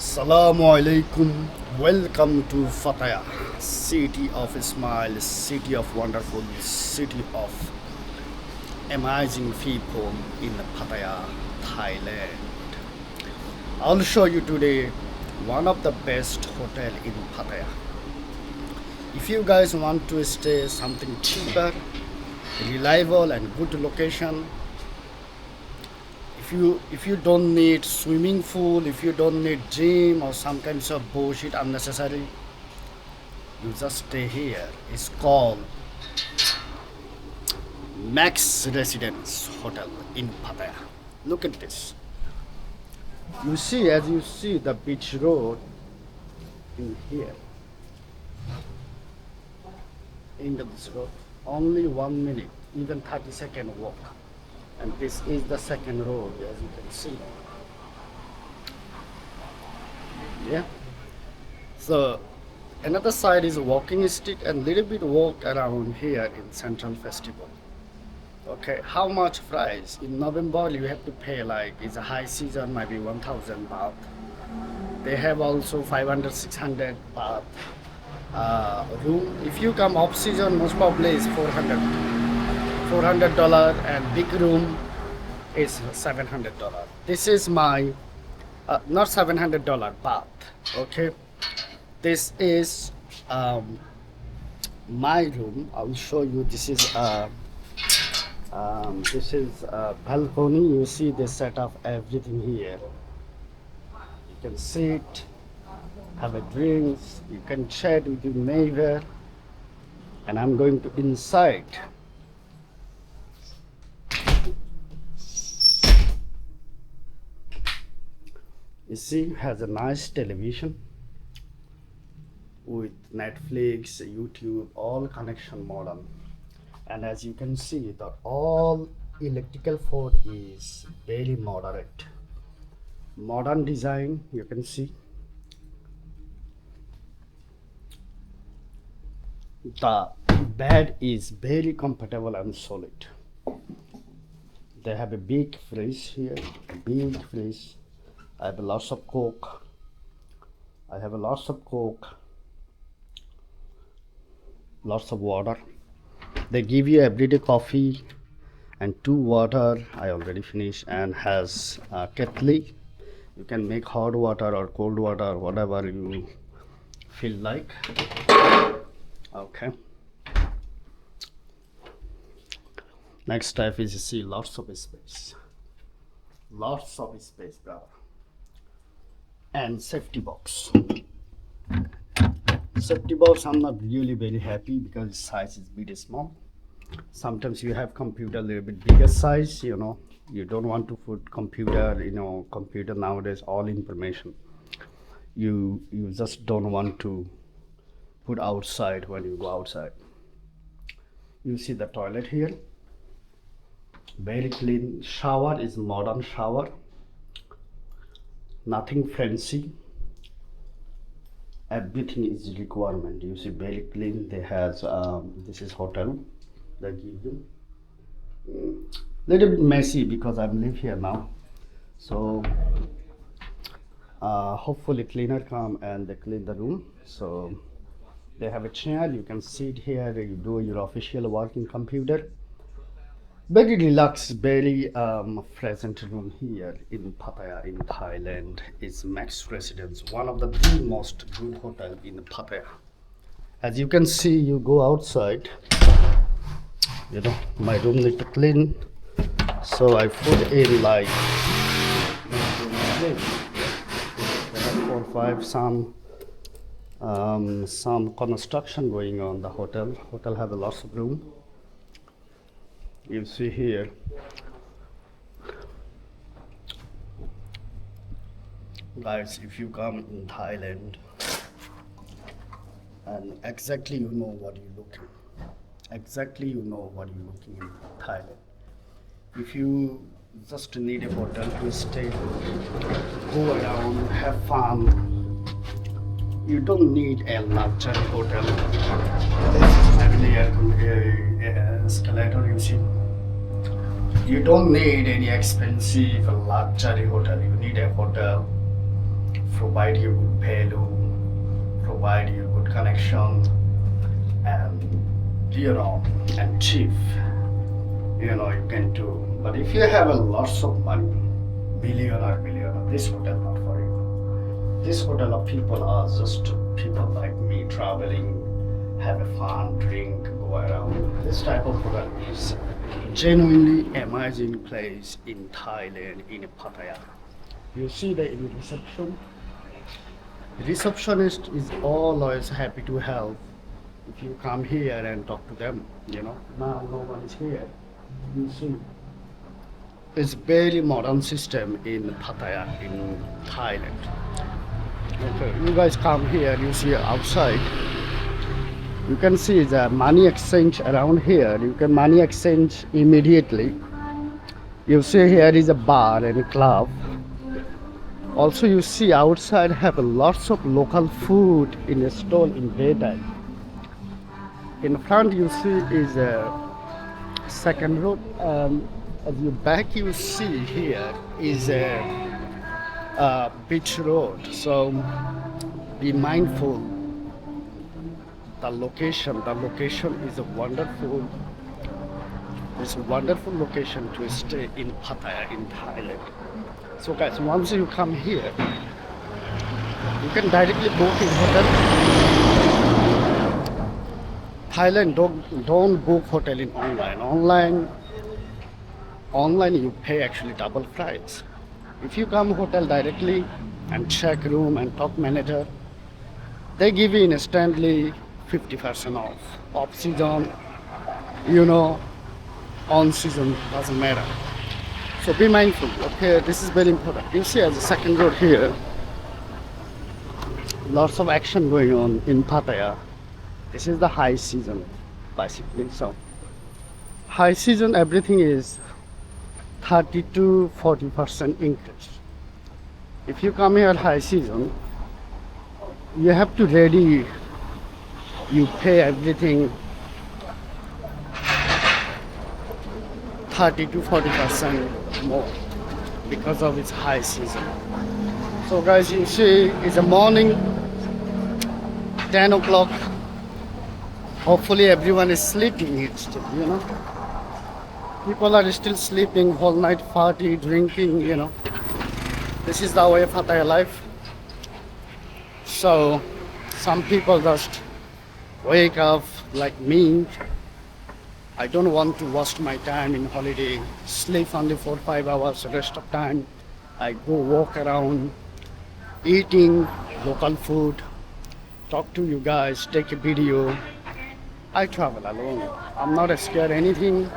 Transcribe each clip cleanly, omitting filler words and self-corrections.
Assalamu alaikum. Welcome to Pattaya, city of smile, city of wonderful, city of amazing people in Pattaya, Thailand. I'll show you today one of the best hotel in Pattaya. If you guys want to stay something cheaper, reliable and good location, if you don't need swimming pool, if you don't need gym or some kinds of bullshit unnecessary, you just stay here. It's called Max Residence Hotel in Pattaya. Look at this. As you see the beach road in here, into this road, only 1 minute, even 30-second walk. And this is the second road, as you can see. Yeah. So another side is walking street and little bit walk around here in Central Festival. Okay, how much price? In November you have to pay, like it's a high season, maybe 1,000 baht. They have also 500, 600 baht room. If you come off season, most probably is $400 and big room is $700. This is my not $700 baht. Okay, this is my room. I will show you. This is balcony. You see they set up everything here. You can sit, have a drink, you can chat with your neighbor, and I'm going to inside. You see, has a nice television with Netflix, YouTube, all connection modem. And as you can see, the all electrical board is very moderate. Modern design, you can see. The bed is very comfortable and solid. They have a big fridge here, big fridge. I have lots of Coke. Lots of water. They give you everyday coffee and 2 water. I already finished, and has a kettle. You can make hot water or cold water, whatever you feel like. Okay. Next step is, you see, lots of space, brother. And safety box. I'm not really very happy because the size is bit small. Sometimes you have computer a little bit bigger size, you don't want to put computer, computer nowadays all information you just don't want to put outside when you go outside. You see the toilet here, very clean. Shower is modern shower, nothing fancy, everything is requirement. You see, very clean. They has this is hotel they give you. Little bit messy because I live here now, so hopefully cleaner come and they clean the room. So they have a chair, you can sit here, you do your official work in computer. Very relaxed, very pleasant room here in Pattaya in Thailand. Is Max Residence, one of the most good hotel in Pattaya. As you can see, you go outside, my room need to clean, so I put in like 4 or 5 some construction going on. The hotel have a lots of room. You see here, guys, if you come in Thailand and exactly you know what you're looking in Thailand. If you just need a hotel to stay, go around, have fun, you don't need a luxury hotel. Having a escalator, you see. You don't need any expensive luxury hotel. You need a hotel provide you good value, provide you good connection, and and cheap. You can do. But if you have a lots of money, millionaire, this hotel not for you. This hotel of people are just people like me traveling, have a fun, drink, go around. This type of hotel is genuinely amazing place in Thailand, in Pattaya. You see the reception. Receptionist is always happy to help if you come here and talk to them. Now no one is here. You see, it's very modern system in Pattaya, in Thailand. Okay, you guys come here, you see outside. You can see the money exchange around here. You can money exchange immediately. You see here is a bar and a club. Also you see outside have lots of local food in a stall in daytime. In front you see is a second road. As you back you see here is a beach road. So be mindful. The location is a wonderful. It's a wonderful location to stay in Pattaya in Thailand. So guys, once you come here, you can directly book in hotel. Thailand don't book hotel in online. Online you pay actually double price. If you come hotel directly and check room and talk manager, they give you instantly 50% off. Off season, on season, doesn't matter. So be mindful. Okay, this is very important. You see as a second road here, lots of action going on in Pattaya. This is the high season, basically. So high season, everything is 30 to 40% increase. If you come here high season, you have to ready. You pay everything 30 to 40% more because of its high season. So guys, you see it's a morning 10 o'clock. Hopefully everyone is sleeping here still, People are still sleeping, whole night party, drinking, This is the way of Pattaya life. So some people just wake up like me. I don't want to waste my time in holiday, sleep only 4-5 hours, rest of time I go walk around, eating local food, talk to you guys, take a video. I travel alone. I'm not scared of anything.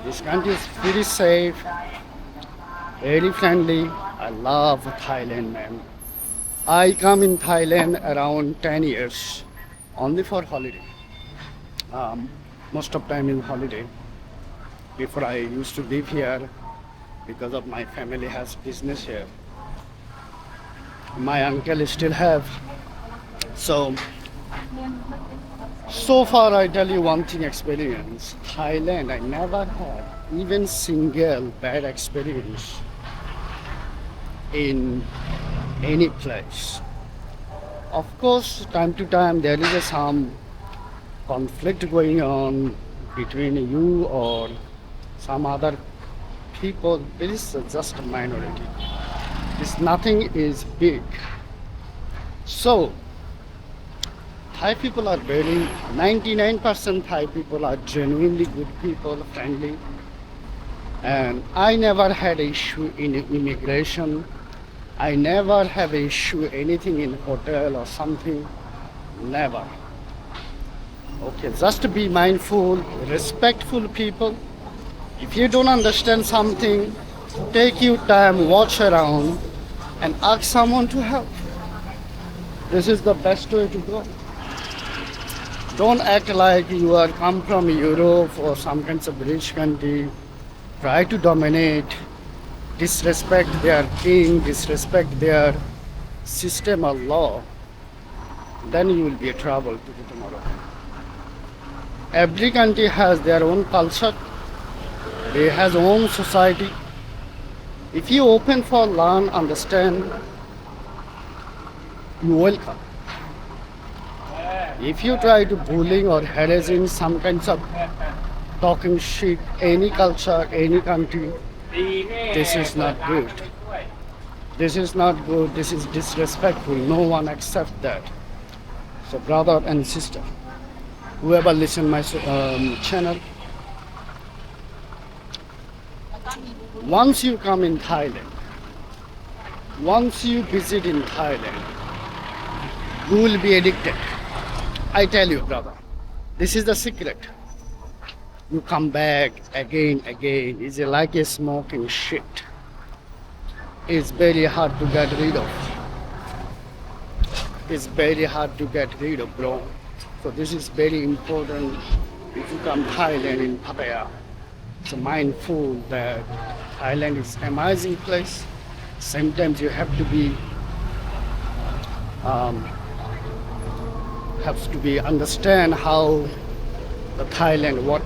This country is pretty safe, very friendly. I love Thailand, man. I come in Thailand around 10 years only for holiday. Most of time in holiday. Before I used to live here because of my family has business here. My uncle still have. So far I tell you one thing experience. Thailand, I never had even single bad experience in any place. Of course, time to time there is some conflict going on between you or some other people. It is just a minority. Nothing is big. So Thai people are very 99% Thai people are genuinely good people, friendly, and I never had an issue in immigration. I never have an issue anything in hotel or something. Never. Okay, just be mindful, respectful people. If you don't understand something, take your time, watch around, and ask someone to help. This is the best way to go. Don't act like you are come from Europe or some kinds of rich country. Try to dominate, disrespect their king, disrespect their system or law. Then you will be in trouble tomorrow. Every country has their own culture. They has own society. If you open for learn, understand, you welcome. If you try to bullying or harassing some kinds of talking shit, any culture, any country, this is not good. This is not good. This is disrespectful. No one accepts that. So, brother and sister, whoever listen my channel, once you come in Thailand, once you visit in Thailand, you will be addicted. I tell you, brother, this is the secret. You come back again. It's like a smoking shit. It's very hard to get rid of. It's very hard to get rid of, bro. So this is very important. If you come Thailand in Pattaya, so mindful that Thailand is amazing place. Sometimes you have to be understand how the Thailand work.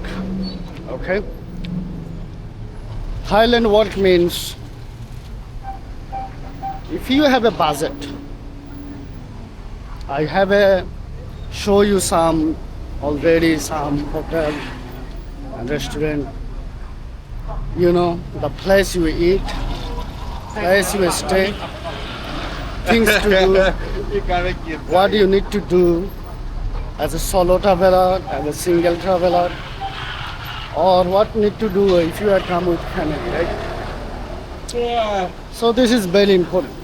Okay? Thailand work means if you have a budget, I have a show you some already some hotel and restaurant. You know, the place you eat, place you stay, things to do, what you need to do as a solo traveler, as a single traveler, or what need to do if you are come with family, right? Yeah. So this is very important,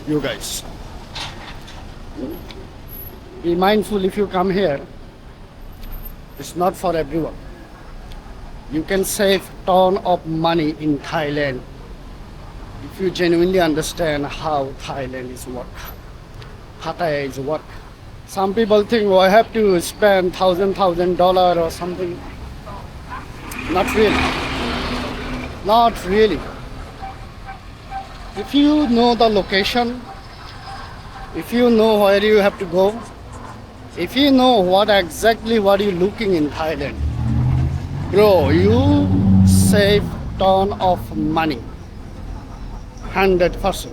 you guys. Be mindful if you come here. It's not for everyone. You can save ton of money in Thailand if you genuinely understand how Thailand is work, Pattaya is work. Some people think, oh, I have to spend $1,000 or something. Not really. Not really. If you know the location, if you know where you have to go, if you know what you're looking in Thailand, bro, you save ton of money. 100%.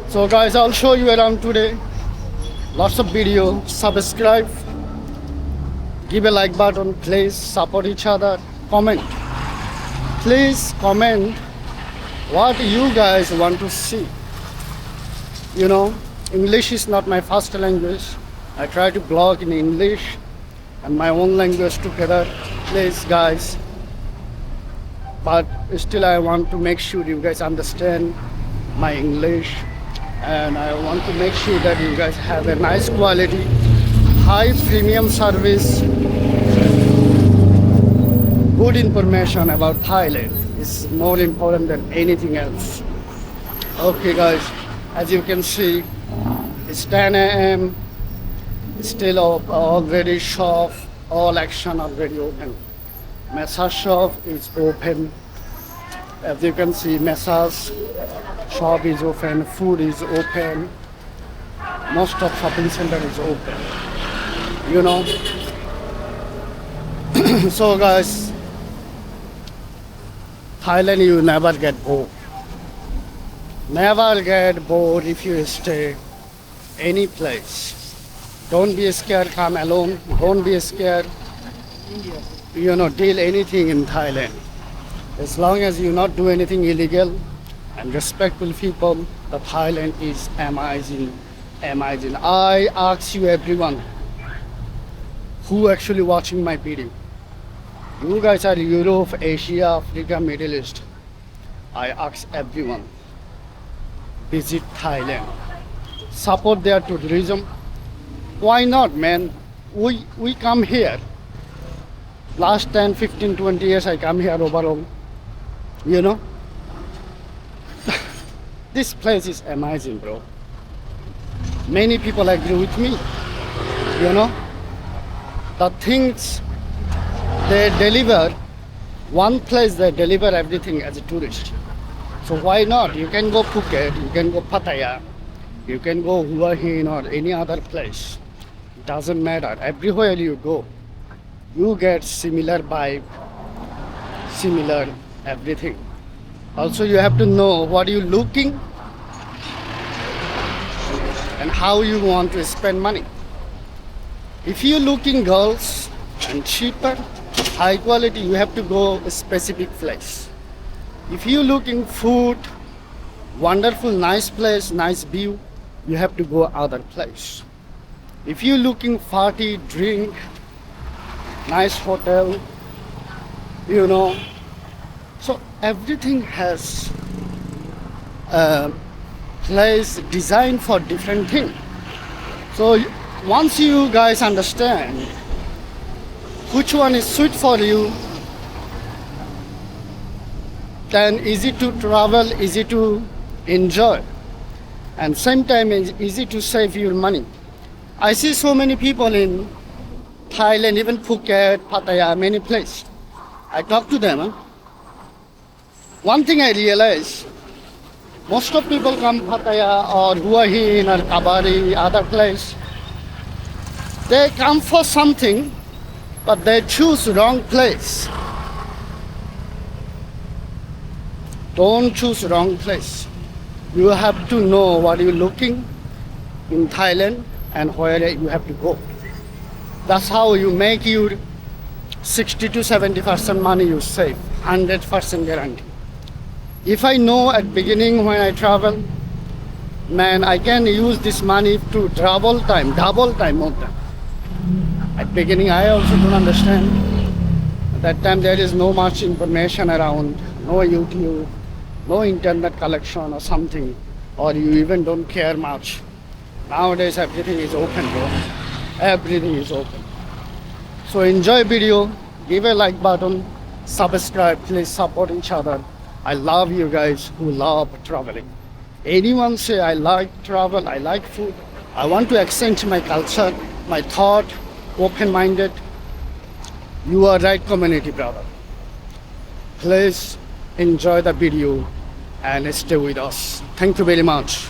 So guys, I'll show you around today. Lots of video. Subscribe. Give a like button. Please support each other. Comment. Please comment what you guys want to see. You know, English is not my first language. I try to blog in English and my own language together. Please guys. But still I want to make sure you guys understand my English, and I want to make sure that you guys have a nice quality, high premium service, good information about Thailand. It's more important than anything else. Okay guys, as you can see, it's 10 a.m. Still already shop, all action already open. Massage shop is open. As you can see, massage shop is open, food is open. Most of shopping center is open. You know. So guys, Thailand you never get bored. Never get bored if you stay any place. Don't be scared, come alone. Don't be scared. You know, deal anything in Thailand. As long as you not do anything illegal and respectful people, the Thailand is amazing, amazing. I ask you everyone who actually watching my video. You guys are Europe, Asia, Africa, Middle East. I ask everyone, visit Thailand. Support their tourism. Why not, man? We come here. Last 10, 15, 20 years I come here overall. You know? This place is amazing, bro. Many people agree with me. You know? The things they deliver, one place they deliver everything as a tourist. So why not? You can go Phuket, you can go Pattaya, you can go Hua Hin or any other place. Doesn't matter. Everywhere you go, you get similar vibe, similar everything. Also, you have to know what you're looking. and how you want to spend money. If you're looking girls and cheaper, high quality, you have to go a specific place. If you're looking food, wonderful, nice place, nice view, you have to go other place. If you're looking party, drink, nice hotel, you know, so everything has a place designed for different thing. So once you guys understand which one is suit for you, then easy to travel, easy to enjoy, and same time it's easy to save your money. I see so many people in Thailand, even Phuket, Pattaya, many places. I talk to them. One thing I realize, most of people come Pattaya or Hua Hin or Kabari, other place. They come for something, but they choose wrong place. Don't choose wrong place. You have to know what you're looking in Thailand and where you have to go. That's how you make your 60 to 70% money you save, 100% guarantee. If I know at beginning when I travel, man, I can use this money to double time more time. At beginning, I also don't understand. At that time, there is no much information around, no YouTube, no internet collection or something, or you even don't care much. Nowadays, everything is open, bro. Everything is open. So enjoy video, give a like button, subscribe, please support each other. I love you guys who love traveling. Anyone say I like travel, I like food, I want to exchange my culture, my thought, open-minded, you are right community, brother. Please enjoy the video and stay with us. Thank you very much.